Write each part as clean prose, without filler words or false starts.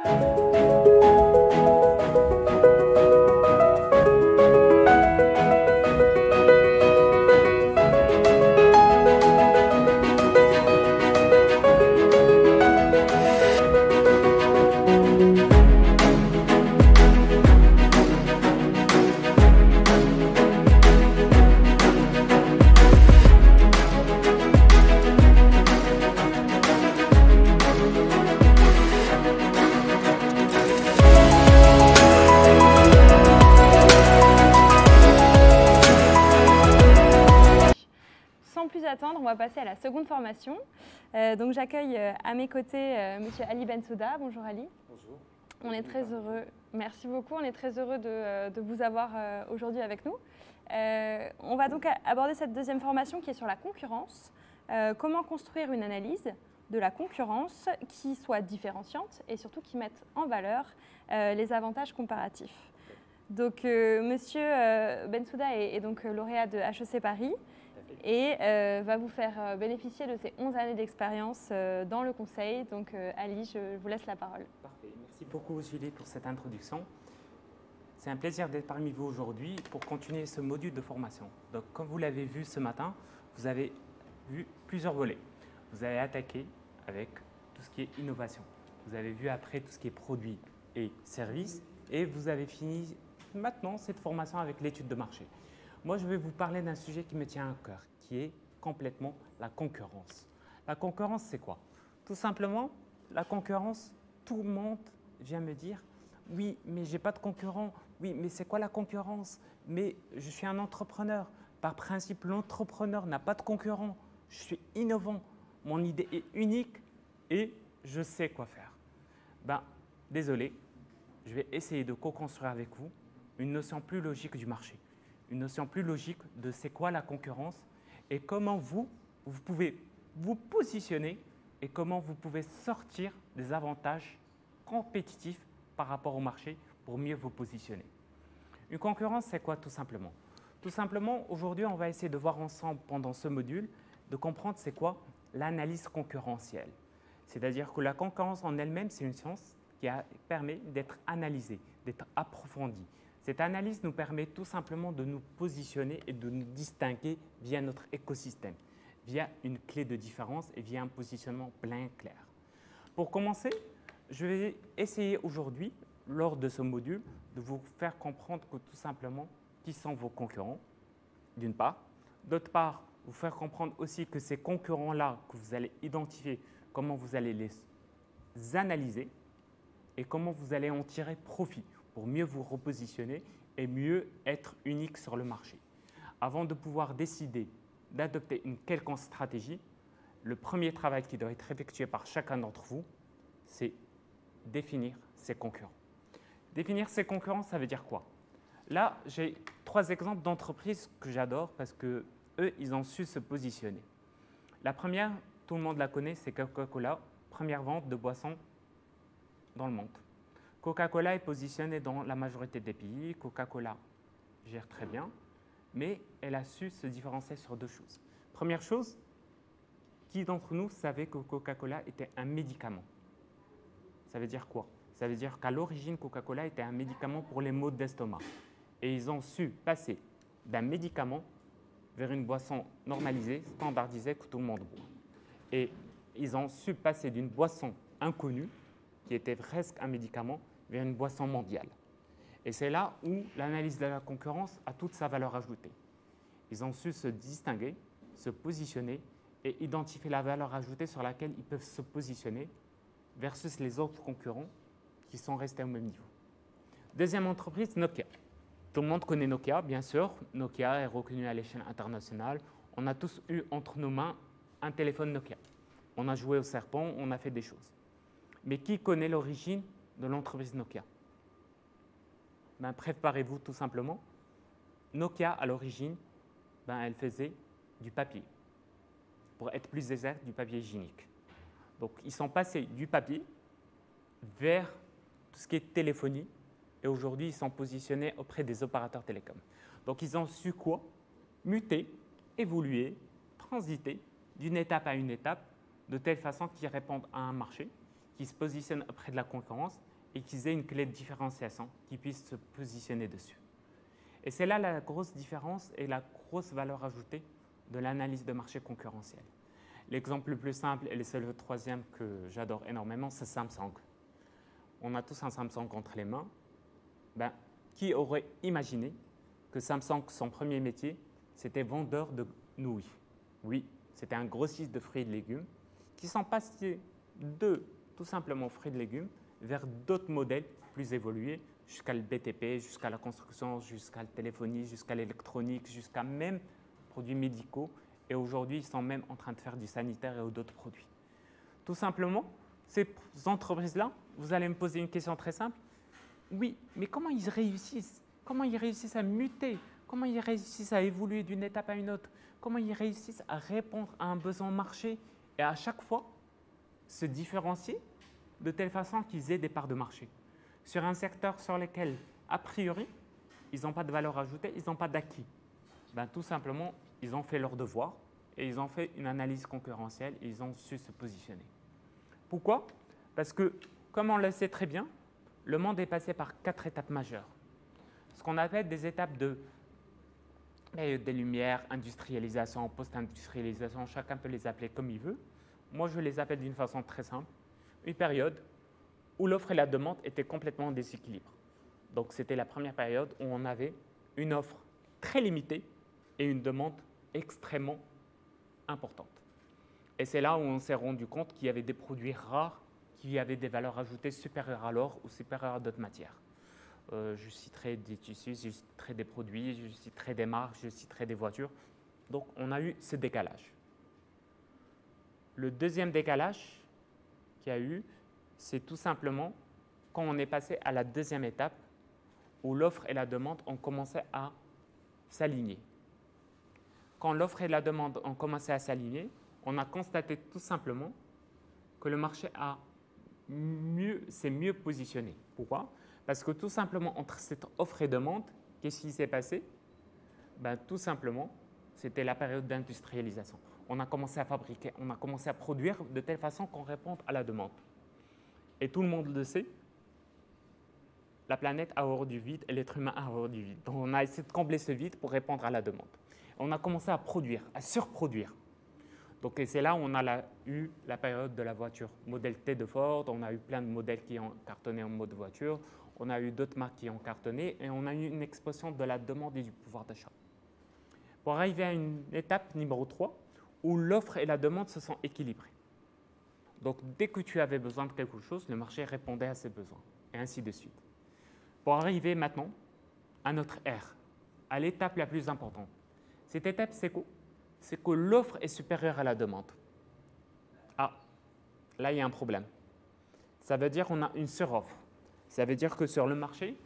Sans plus attendre, on va passer à la seconde formation. Donc j'accueille à mes côtés Monsieur Ali Bensouda. Bonjour Ali. Bonjour. On est très heureux. Merci beaucoup. On est très heureux de vous avoir aujourd'hui avec nous. On va donc aborder cette deuxième formation qui est sur la concurrence. Comment construire une analyse de la concurrence qui soit différenciante et surtout qui mette en valeur les avantages comparatifs. Donc Monsieur Bensouda est donc lauréat de HEC Paris et va vous faire bénéficier de ses 11 années d'expérience dans le conseil. Donc Ali, je vous laisse la parole. Parfait. Merci beaucoup Julie pour cette introduction. C'est un plaisir d'être parmi vous aujourd'hui pour continuer ce module de formation. Donc comme vous l'avez vu ce matin, vous avez vu plusieurs volets. Vous avez attaqué avec tout ce qui est innovation. Vous avez vu après tout ce qui est produits et services et vous avez fini maintenant cette formation avec l'étude de marché. Moi, je vais vous parler d'un sujet qui me tient à cœur, qui est complètement la concurrence. La concurrence, c'est quoi? Tout simplement, la concurrence, tout le monde vient me dire « Oui, mais je n'ai pas de concurrent. Oui, mais c'est quoi la concurrence? Mais je suis un entrepreneur. Par principe, l'entrepreneur n'a pas de concurrent. Je suis innovant. Mon idée est unique et je sais quoi faire. » Ben, désolé, je vais essayer de co-construire avec vous une notion plus logique du marché. Une notion plus logique de c'est quoi la concurrence et comment vous pouvez vous positionner et comment vous pouvez sortir des avantages compétitifs par rapport au marché pour mieux vous positionner. Une concurrence, c'est quoi tout simplement? Tout simplement, aujourd'hui, on va essayer de voir ensemble pendant ce module, de comprendre c'est quoi l'analyse concurrentielle. C'est-à-dire que la concurrence en elle-même, c'est une science qui permet d'être analysée, d'être approfondie. Cette analyse nous permet tout simplement de nous positionner et de nous distinguer via notre écosystème, via une clé de différence et via un positionnement bien clair. Pour commencer, je vais essayer aujourd'hui, lors de ce module, de vous faire comprendre que tout simplement, qui sont vos concurrents, d'une part. D'autre part, vous faire comprendre aussi que ces concurrents-là que vous allez identifier, comment vous allez les analyser et comment vous allez en tirer profit pour mieux vous repositionner et mieux être unique sur le marché. Avant de pouvoir décider d'adopter une quelconque stratégie, le premier travail qui doit être effectué par chacun d'entre vous, c'est définir ses concurrents. Définir ses concurrents, ça veut dire quoi? Là, j'ai 3 exemples d'entreprises que j'adore parce qu'eux, ils ont su se positionner. La première, tout le monde la connaît, c'est Coca-Cola, première vente de boissons dans le monde. Coca-Cola est positionné dans la majorité des pays. Coca-Cola gère très bien, mais elle a su se différencier sur 2 choses. Première chose, qui d'entre nous savait que Coca-Cola était un médicament? Ça veut dire quoi? Ça veut dire qu'à l'origine, Coca-Cola était un médicament pour les maux d'estomac. Et ils ont su passer d'un médicament vers une boisson normalisée, standardisée, que tout le monde boit. Et ils ont su passer d'une boisson inconnue, qui était presque un médicament, vers une boisson mondiale. Et c'est là où l'analyse de la concurrence a toute sa valeur ajoutée. Ils ont su se distinguer, se positionner et identifier la valeur ajoutée sur laquelle ils peuvent se positionner versus les autres concurrents qui sont restés au même niveau. Deuxième entreprise, Nokia. Tout le monde connaît Nokia, bien sûr. Nokia est reconnu à l'échelle internationale. On a tous eu entre nos mains un téléphone Nokia. On a joué au serpent, on a fait des choses. Mais qui connaît l'origine de l'entreprise Nokia? Ben, préparez-vous tout simplement. Nokia, à l'origine, ben, elle faisait du papier. Pour être plus exact, du papier hygiénique. Donc, ils sont passés du papier vers tout ce qui est téléphonie. Et aujourd'hui, ils sont positionnés auprès des opérateurs télécoms. Donc, ils ont su quoi? Muter, évoluer, transiter d'une étape à une étape, de telle façon qu'ils répondent à un marché, qui se positionne auprès de la concurrence et qu'ils aient une clé de différenciation qui puisse se positionner dessus. Et c'est là la grosse différence et la grosse valeur ajoutée de l'analyse de marché concurrentiel. L'exemple le plus simple, et c'est le troisième que j'adore énormément, c'est Samsung. On a tous un Samsung entre les mains. Ben, qui aurait imaginé que Samsung, son premier métier, c'était vendeur de nouilles? Oui, c'était un grossiste de fruits et de légumes qui sont passés de tout simplement fruits et de légumes vers d'autres modèles plus évolués, jusqu'à le BTP, jusqu'à la construction, jusqu'à la téléphonie, jusqu'à l'électronique, jusqu'à même produits médicaux. Et aujourd'hui, ils sont même en train de faire du sanitaire et d'autres produits. Tout simplement, ces entreprises-là, vous allez me poser une question très simple. Oui, mais comment ils réussissent? Comment ils réussissent à muter? Comment ils réussissent à évoluer d'une étape à une autre? Comment ils réussissent à répondre à un besoin marché et à chaque fois se différencier de telle façon qu'ils aient des parts de marché sur un secteur sur lequel, a priori, ils n'ont pas de valeur ajoutée, ils n'ont pas d'acquis? Ben, tout simplement, ils ont fait leur devoir et ils ont fait une analyse concurrentielle et ils ont su se positionner. Pourquoi? Parce que, comme on le sait très bien, le monde est passé par 4 étapes majeures. Ce qu'on appelle des étapes des Lumières, industrialisation, post-industrialisation, chacun peut les appeler comme il veut. Moi, je les appelle d'une façon très simple. Une période où l'offre et la demande étaient complètement en déséquilibre. Donc, c'était la première période où on avait une offre très limitée et une demande extrêmement importante. Et c'est là où on s'est rendu compte qu'il y avait des produits rares qui avaient des valeurs ajoutées supérieures à l'or ou supérieures à d'autres matières. Je citerai des tissus, je citerai des produits, je citerai des marques, je citerai des voitures. Donc, on a eu ce décalage. Le deuxième décalage qu'il y a eu, c'est tout simplement quand on est passé à la deuxième étape où l'offre et la demande ont commencé à s'aligner. Quand l'offre et la demande ont commencé à s'aligner, on a constaté tout simplement que le marché s'est mieux positionné. Pourquoi? Parce que tout simplement, entre cette offre et demande, qu'est-ce qui s'est passé? Ben, tout simplement, c'était la période d'industrialisation. On a commencé à fabriquer, on a commencé à produire de telle façon qu'on réponde à la demande. Et tout le monde le sait, la planète a horreur du vide et l'être humain a horreur du vide. Donc, on a essayé de combler ce vide pour répondre à la demande. On a commencé à produire, à surproduire. Donc, c'est là où on a eu la période de la voiture. Modèle T de Ford, on a eu plein de modèles qui ont cartonné en mode voiture, on a eu d'autres marques qui ont cartonné et on a eu une explosion de la demande et du pouvoir d'achat. Pour arriver à une étape numéro 3, où l'offre et la demande se sont équilibrées. Donc, dès que tu avais besoin de quelque chose, le marché répondait à ses besoins, et ainsi de suite. Pour arriver maintenant à notre ère, à l'étape la plus importante. Cette étape, c'est quoi? C'est que l'offre est supérieure à la demande. Ah, là, il y a un problème. Ça veut dire qu'on a une suroffre. Ça veut dire que sur le marché,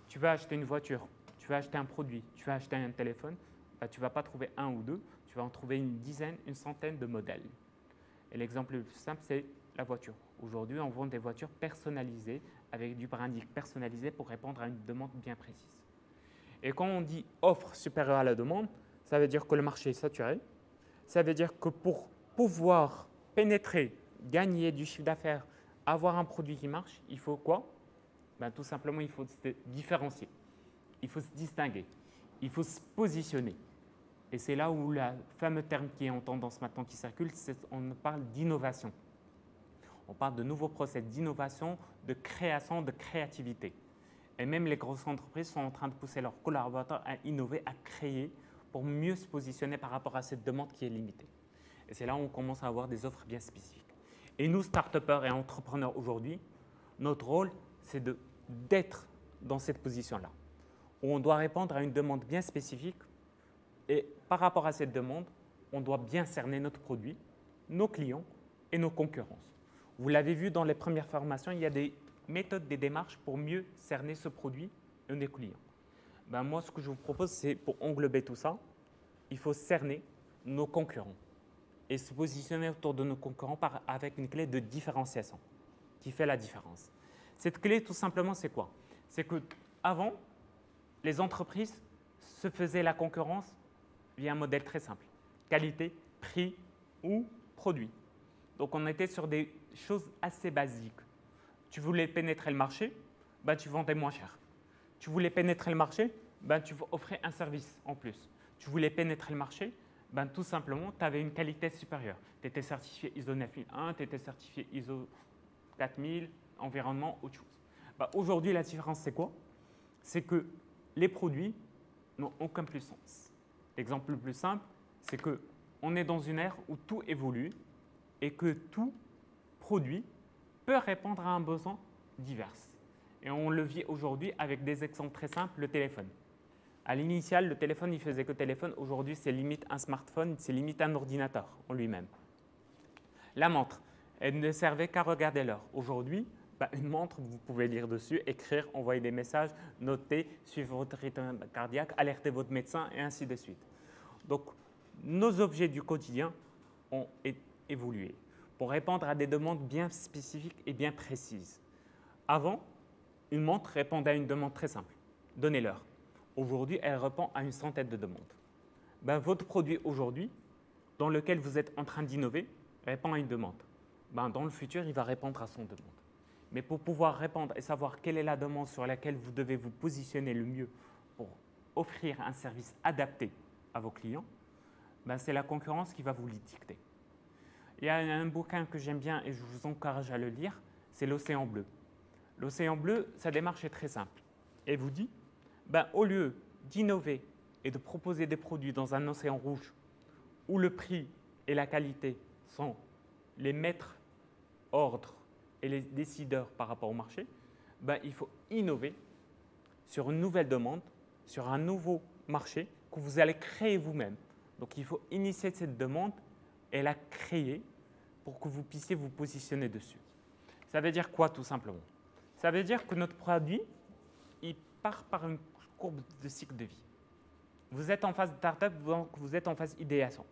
tu vas acheter une voiture, tu vas acheter un produit, tu vas acheter un téléphone, ben, tu ne vas pas trouver un ou deux, tu vas en trouver une dizaine, une centaine de modèles. Et l'exemple le plus simple, c'est la voiture. Aujourd'hui, on vend des voitures personnalisées avec du branding personnalisé pour répondre à une demande bien précise. Et quand on dit offre supérieure à la demande, ça veut dire que le marché est saturé. Ça veut dire que pour pouvoir pénétrer, gagner du chiffre d'affaires, avoir un produit qui marche, il faut quoi? Ben, tout simplement, il faut se différencier. Il faut se distinguer. Il faut se positionner. Et c'est là où le fameux terme qui est en tendance maintenant qui circule, on parle d'innovation. On parle de nouveaux procès d'innovation, de création, de créativité. Et même les grosses entreprises sont en train de pousser leurs collaborateurs à innover, à créer pour mieux se positionner par rapport à cette demande qui est limitée. Et c'est là où on commence à avoir des offres bien spécifiques. Et nous, start-upers et entrepreneurs aujourd'hui, notre rôle, c'est d'être dans cette position-là, où on doit répondre à une demande bien spécifique. Et par rapport à cette demande, on doit bien cerner notre produit, nos clients et nos concurrences. Vous l'avez vu dans les premières formations, il y a des méthodes, des démarches pour mieux cerner ce produit et nos clients. Ben moi, ce que je vous propose, c'est pour englober tout ça, il faut cerner nos concurrents et se positionner autour de nos concurrents avec une clé de différenciation qui fait la différence. Cette clé, tout simplement, c'est quoi? C'est qu'avant, les entreprises se faisaient la concurrence via un modèle très simple. Qualité, prix ou produit. Donc, on était sur des choses assez basiques. Tu voulais pénétrer le marché, ben, tu vendais moins cher. Tu voulais pénétrer le marché, ben, tu offrais un service en plus. Tu voulais pénétrer le marché, ben, tout simplement, tu avais une qualité supérieure. Tu étais certifié ISO 9001, tu étais certifié ISO 4000, environnement, autre chose. Ben, aujourd'hui, la différence, c'est quoi? C'est que les produits n'ont aucun plus sens. L'exemple le plus simple, c'est qu'on est dans une ère où tout évolue et que tout produit peut répondre à un besoin divers. Et on le vit aujourd'hui avec des exemples très simples, le téléphone. À l'initial, le téléphone, il faisait que téléphone. Aujourd'hui, c'est limite un smartphone, c'est limite un ordinateur en lui-même. La montre, elle ne servait qu'à regarder l'heure. Aujourd'hui, une montre, vous pouvez lire dessus, écrire, envoyer des messages, noter, suivre votre rythme cardiaque, alerter votre médecin et ainsi de suite. Donc, nos objets du quotidien ont évolué pour répondre à des demandes bien spécifiques et bien précises. Avant, une montre répondait à une demande très simple, donnez l'heure. Aujourd'hui, elle répond à une centaine de demandes. Votre produit aujourd'hui, dans lequel vous êtes en train d'innover, répond à une demande. Dans le futur, il va répondre à son demande. Mais pour pouvoir répondre et savoir quelle est la demande sur laquelle vous devez vous positionner le mieux pour offrir un service adapté à vos clients, c'est la concurrence qui va vous le dicter. Il y a un bouquin que j'aime bien et je vous encourage à le lire, c'est l'Océan bleu. L'Océan bleu, sa démarche est très simple. Elle vous dit, au lieu d'innover et de proposer des produits dans un océan rouge où le prix et la qualité sont les maîtres ordres et les décideurs par rapport au marché, il faut innover sur une nouvelle demande, sur un nouveau marché que vous allez créer vous-même. Donc, il faut initier cette demande et la créer pour que vous puissiez vous positionner dessus. Ça veut dire quoi, tout simplement? Ça veut dire que notre produit, il part par une courbe de cycle de vie. Vous êtes en phase de startup, donc vous êtes en phase idéation.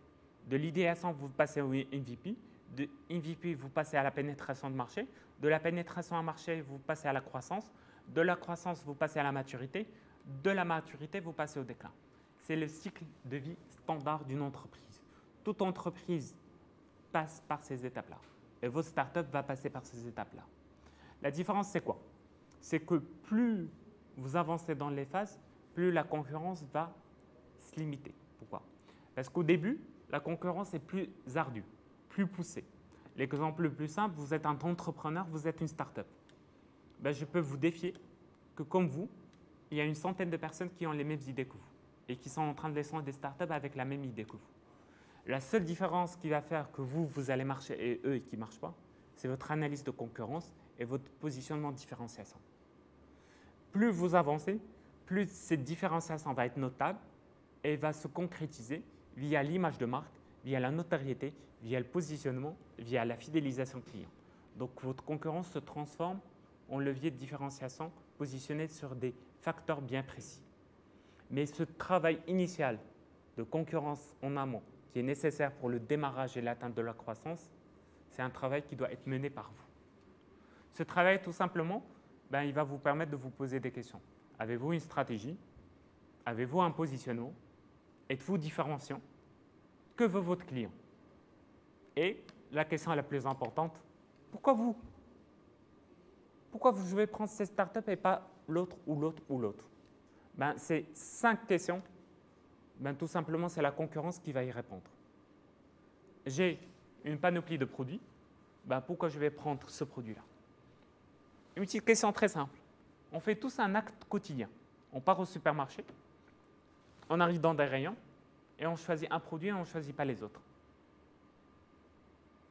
De l'idéation, vous passez au MVP. De MVP, vous passez à la pénétration de marché. De la pénétration à marché, vous passez à la croissance. De la croissance, vous passez à la maturité. De la maturité, vous passez au déclin. C'est le cycle de vie standard d'une entreprise. Toute entreprise passe par ces étapes-là. Et votre startup va passer par ces étapes-là. La différence, c'est quoi? C'est que plus vous avancez dans les phases, plus la concurrence va se limiter. Pourquoi? Parce qu'au début, la concurrence est plus ardue, plus poussée. L'exemple le plus simple, vous êtes un entrepreneur, vous êtes une start-up. Je peux vous défier que comme vous, il y a une centaine de personnes qui ont les mêmes idées que vous et qui sont en train de descendre des start-up avec la même idée que vous. La seule différence qui va faire que vous allez marcher et eux qui ne marchent pas, c'est votre analyse de concurrence et votre positionnement de différenciation. Plus vous avancez, plus cette différenciation va être notable et va se concrétiser via l'image de marque, via la notoriété, via le positionnement, via la fidélisation client. Donc, votre concurrence se transforme en levier de différenciation positionné sur des facteurs bien précis. Mais ce travail initial de concurrence en amont qui est nécessaire pour le démarrage et l'atteinte de la croissance, c'est un travail qui doit être mené par vous. Ce travail, tout simplement, il va vous permettre de vous poser des questions. Avez-vous une stratégie? Avez-vous un positionnement? Êtes-vous différenciant? Que veut votre client? Et la question la plus importante, pourquoi vous? Pourquoi vous devez prendre cette start-up et pas l'autre ou l'autre ou l'autre? Ces 5 questions, tout simplement, c'est la concurrence qui va y répondre. J'ai une panoplie de produits, pourquoi je vais prendre ce produit-là? Une petite question très simple. On fait tous un acte quotidien. On part au supermarché, on arrive dans des rayons et on choisit un produit et on ne choisit pas les autres.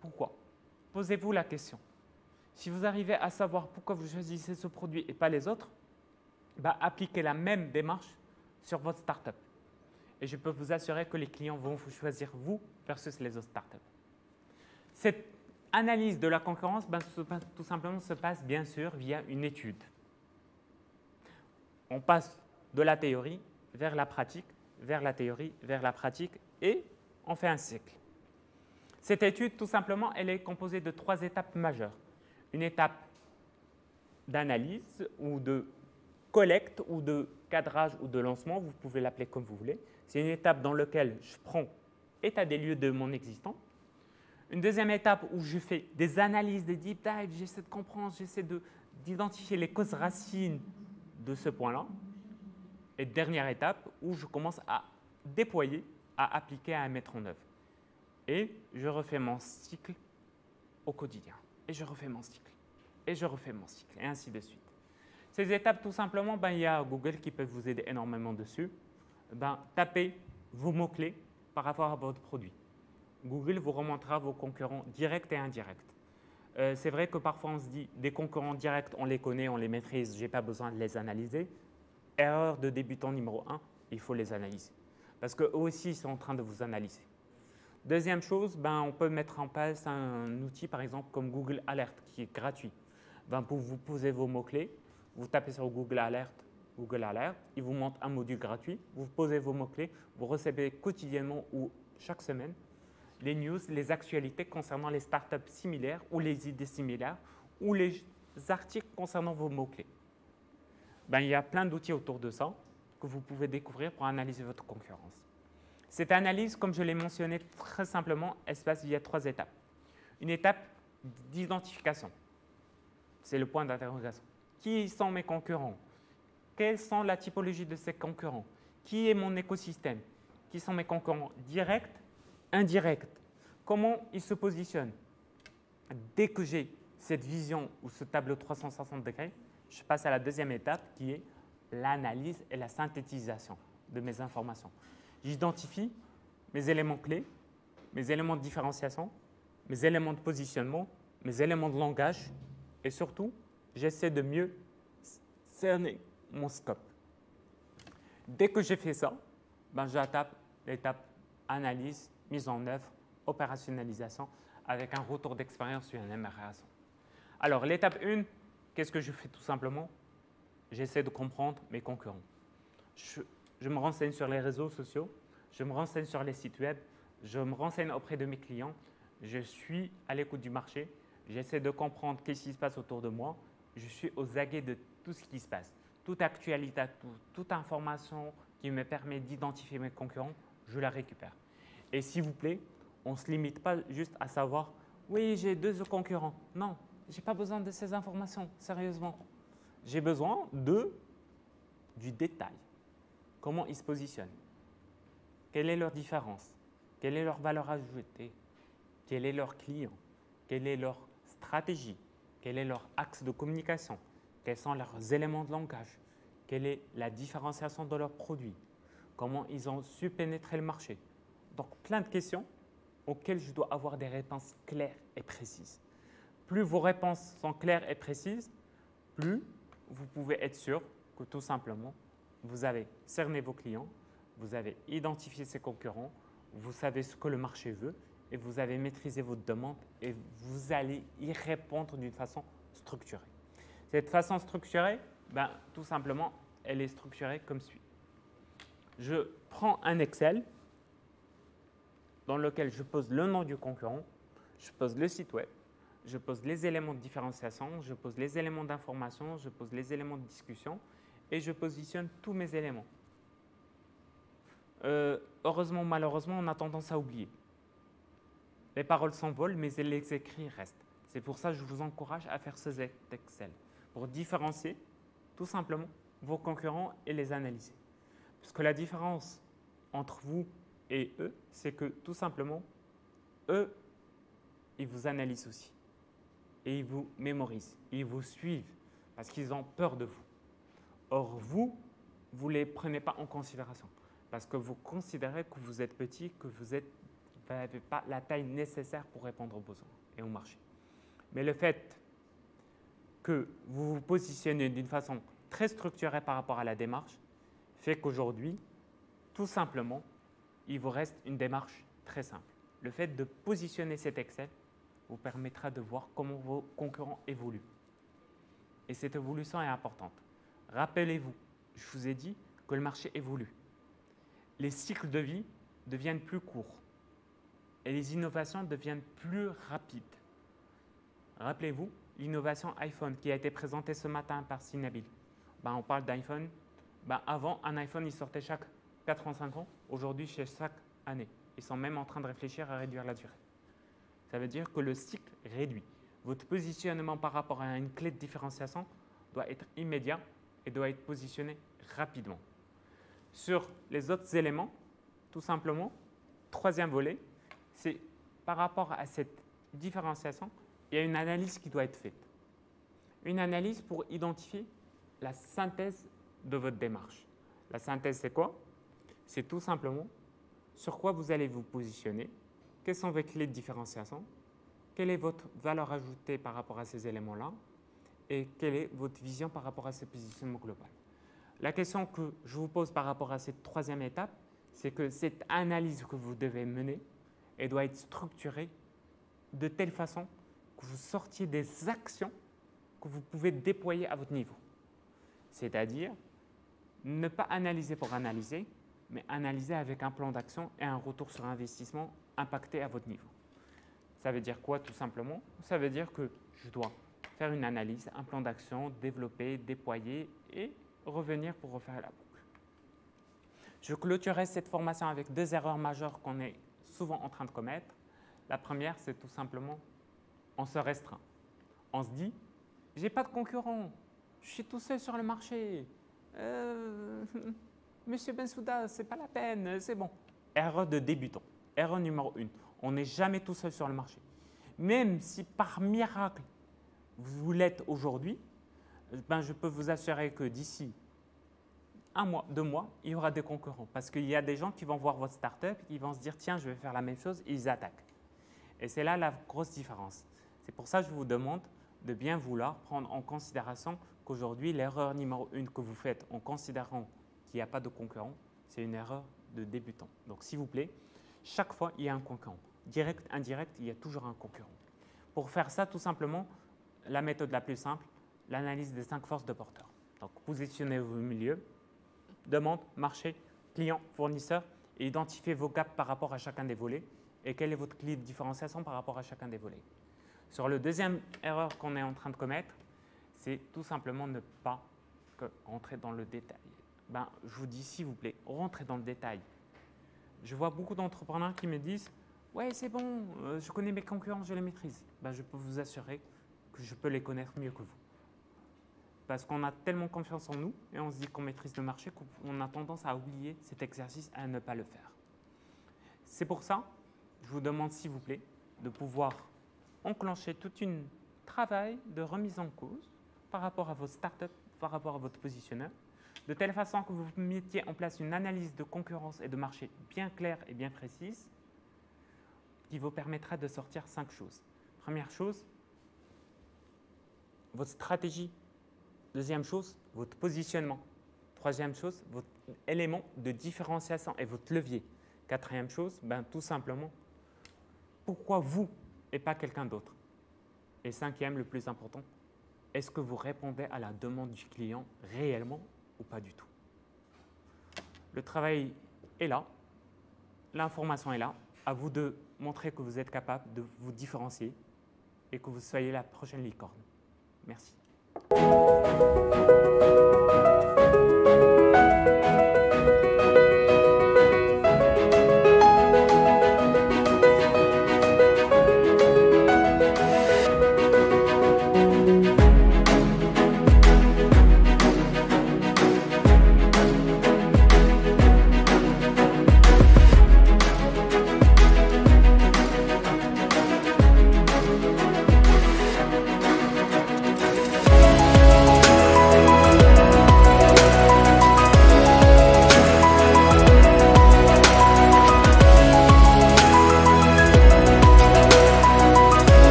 Pourquoi? Posez-vous la question. Si vous arrivez à savoir pourquoi vous choisissez ce produit et pas les autres, appliquez la même démarche sur votre start-up. Et je peux vous assurer que les clients vont vous choisir vous versus les autres start-up. Cette analyse de la concurrence, tout simplement, se passe bien sûr via une étude. On passe de la théorie vers la pratique, vers la théorie, vers la pratique, et on fait un cycle. Cette étude, tout simplement, elle est composée de 3 étapes majeures. Une étape d'analyse ou de collecte ou de cadrage ou de lancement, vous pouvez l'appeler comme vous voulez. C'est une étape dans laquelle je prends état des lieux de mon existant. Une deuxième étape où je fais des analyses, des deep dives, j'essaie de comprendre, j'essaie d'identifier les causes racines de ce point-là. Et dernière étape où je commence à déployer, à appliquer, à mettre en œuvre. Et je refais mon cycle au quotidien. Et je refais mon cycle. Et je refais mon cycle. Et ainsi de suite. Ces étapes, tout simplement, il y a Google qui peut vous aider énormément dessus. Tapez vos mots-clés par rapport à votre produit. Google vous remontera vos concurrents directs et indirects. C'est vrai que parfois on se dit des concurrents directs, on les connaît, on les maîtrise, je n'ai pas besoin de les analyser. Erreur de débutant numéro 1, il faut les analyser. Parce qu'eux aussi, ils sont en train de vous analyser. Deuxième chose, on peut mettre en place un outil, par exemple, comme Google Alert, qui est gratuit. Pour vous poser vos mots-clés, vous tapez sur Google Alert, il vous montre un module gratuit, vous posez vos mots-clés, vous recevez quotidiennement ou chaque semaine les news, les actualités concernant les startups similaires ou les idées similaires ou les articles concernant vos mots-clés. Il y a plein d'outils autour de ça que vous pouvez découvrir pour analyser votre concurrence. Cette analyse, comme je l'ai mentionné très simplement, elle se passe via 3 étapes. Une étape d'identification, c'est le point d'interrogation. Qui sont mes concurrents? Quelle sont la typologie de ces concurrents? Qui est mon écosystème? Qui sont mes concurrents directs, indirects? Comment ils se positionnent? Dès que j'ai cette vision ou ce tableau 360 degrés, je passe à la deuxième étape qui est l'analyse et la synthétisation de mes informations. J'identifie mes éléments clés, mes éléments de différenciation, mes éléments de positionnement, mes éléments de langage et surtout, j'essaie de mieux cerner mon scope. Dès que j'ai fait ça, j'attaque l'étape analyse, mise en œuvre, opérationnalisation avec un retour d'expérience sur une amélioration. Alors, l'étape 1, qu'est-ce que je fais tout simplement? J'essaie de comprendre mes concurrents. Je me renseigne sur les réseaux sociaux, je me renseigne sur les sites web, je me renseigne auprès de mes clients, je suis à l'écoute du marché, j'essaie de comprendre ce qui se passe autour de moi, je suis aux aguets de tout ce qui se passe. Toute actualité, toute information qui me permet d'identifier mes concurrents, je la récupère. Et s'il vous plaît, on ne se limite pas juste à savoir « oui, j'ai 2 concurrents ». Non, je n'ai pas besoin de ces informations, sérieusement. J'ai besoin du détail. Comment ils se positionnent? Quelle est leur différence? Quelle est leur valeur ajoutée? Quel est leur client? Quelle est leur stratégie? Quel est leur axe de communication? Quels sont leurs éléments de langage? Quelle est la différenciation de leurs produits? Comment ils ont su pénétrer le marché? Donc, plein de questions auxquelles je dois avoir des réponses claires et précises. Plus vos réponses sont claires et précises, plus vous pouvez être sûr que tout simplement, vous avez cerné vos clients, vous avez identifié ses concurrents, vous savez ce que le marché veut et vous avez maîtrisé votre demande et vous allez y répondre d'une façon structurée. Cette façon structurée, tout simplement, elle est structurée comme suit. Je prends un Excel dans lequel je pose le nom du concurrent, je pose le site web, je pose les éléments de différenciation, je pose les éléments d'information, je pose les éléments de discussion et je positionne tous mes éléments. Heureusement ou malheureusement, on a tendance à oublier. Les paroles s'envolent, mais les écrits restent. C'est pour ça que je vous encourage à faire ce Excel pour différencier tout simplement vos concurrents et les analyser. Parce que la différence entre vous et eux, c'est que tout simplement, eux, ils vous analysent aussi. Et ils vous mémorisent, ils vous suivent parce qu'ils ont peur de vous. Or, vous ne les prenez pas en considération parce que vous considérez que vous êtes petit, que vous n'avez pas la taille nécessaire pour répondre aux besoins et au marché. Mais le fait que vous vous positionnez d'une façon très structurée par rapport à la démarche fait qu'aujourd'hui, tout simplement, il vous reste une démarche très simple. Le fait de positionner cet Excel vous permettra de voir comment vos concurrents évoluent. Et cette évolution est importante. Rappelez-vous, je vous ai dit que le marché évolue. Les cycles de vie deviennent plus courts et les innovations deviennent plus rapides. Rappelez-vous, l'innovation iPhone qui a été présentée ce matin par Sinabil. On parle d'iPhone. Avant, un iPhone, il sortait chaque 4 ans, 5 ans. Aujourd'hui, c'est chaque année. Ils sont même en train de réfléchir à réduire la durée. Ça veut dire que le cycle réduit. Votre positionnement par rapport à une clé de différenciation doit être immédiat et doit être positionné rapidement. Sur les autres éléments, tout simplement, troisième volet, c'est par rapport à cette différenciation, il y a une analyse qui doit être faite. Une analyse pour identifier la synthèse de votre démarche. La synthèse, c'est quoi? C'est tout simplement sur quoi vous allez vous positionner, quelles sont vos clés de différenciation, quelle est votre valeur ajoutée par rapport à ces éléments-là et quelle est votre vision par rapport à ce positionnement global. La question que je vous pose par rapport à cette troisième étape, c'est que cette analyse que vous devez mener, elle doit être structurée de telle façon que vous sortiez des actions que vous pouvez déployer à votre niveau. C'est-à-dire, ne pas analyser pour analyser, mais analyser avec un plan d'action et un retour sur investissement impacté à votre niveau. Ça veut dire quoi tout simplement? Ça veut dire que je dois faire une analyse, un plan d'action, développer, déployer et revenir pour refaire la boucle. Je clôturerai cette formation avec 2 erreurs majeures qu'on est souvent en train de commettre. La première, c'est tout simplement, on se restreint. On se dit, j'ai pas de concurrent, je suis tout seul sur le marché. Monsieur Bensouda, c'est pas la peine, c'est bon. Erreur de débutant. Erreur numéro 1. On n'est jamais tout seul sur le marché. Même si par miracle, vous l'êtes aujourd'hui, ben, je peux vous assurer que d'ici 1 mois, 2 mois, il y aura des concurrents. Parce qu'il y a des gens qui vont voir votre startup, qui vont se dire, tiens, je vais faire la même chose, et ils attaquent. Et c'est là la grosse différence. C'est pour ça que je vous demande de bien vouloir prendre en considération qu'aujourd'hui, l'erreur numéro 1 que vous faites en considérant qu'il n'y a pas de concurrent, c'est une erreur de débutant. Donc, s'il vous plaît, chaque fois, il y a un concurrent. Direct, indirect, il y a toujours un concurrent. Pour faire ça, tout simplement, la méthode la plus simple, l'analyse des 5 forces de porteur. Donc, positionnez-vous au milieu, demande, marché, client, fournisseur, et identifiez vos gaps par rapport à chacun des volets et quelle est votre clé de différenciation par rapport à chacun des volets. Sur le deuxième erreur qu'on est en train de commettre, c'est tout simplement ne pas rentrer dans le détail. Ben, je vous dis, s'il vous plaît, rentrez dans le détail. Je vois beaucoup d'entrepreneurs qui me disent « Ouais, c'est bon, je connais mes concurrents, je les maîtrise. » Ben, je peux vous assurer que je peux les connaître mieux que vous. Parce qu'on a tellement confiance en nous et on se dit qu'on maîtrise le marché qu'on a tendance à oublier cet exercice et à ne pas le faire. C'est pour ça, je vous demande s'il vous plaît de pouvoir enclencher tout un travail de remise en cause par rapport à vos startups, par rapport à votre positionneur, de telle façon que vous mettiez en place une analyse de concurrence et de marché bien claire et bien précise qui vous permettra de sortir 5 choses. Première chose, votre stratégie. Deuxième chose, votre positionnement. Troisième chose, votre élément de différenciation et votre levier. Quatrième chose, ben, tout simplement, pourquoi vous et pas quelqu'un d'autre? Et cinquième, le plus important, est-ce que vous répondez à la demande du client réellement ou pas du tout? Le travail est là, l'information est là, à vous de montrer que vous êtes capable de vous différencier et que vous soyez la prochaine licorne. Merci.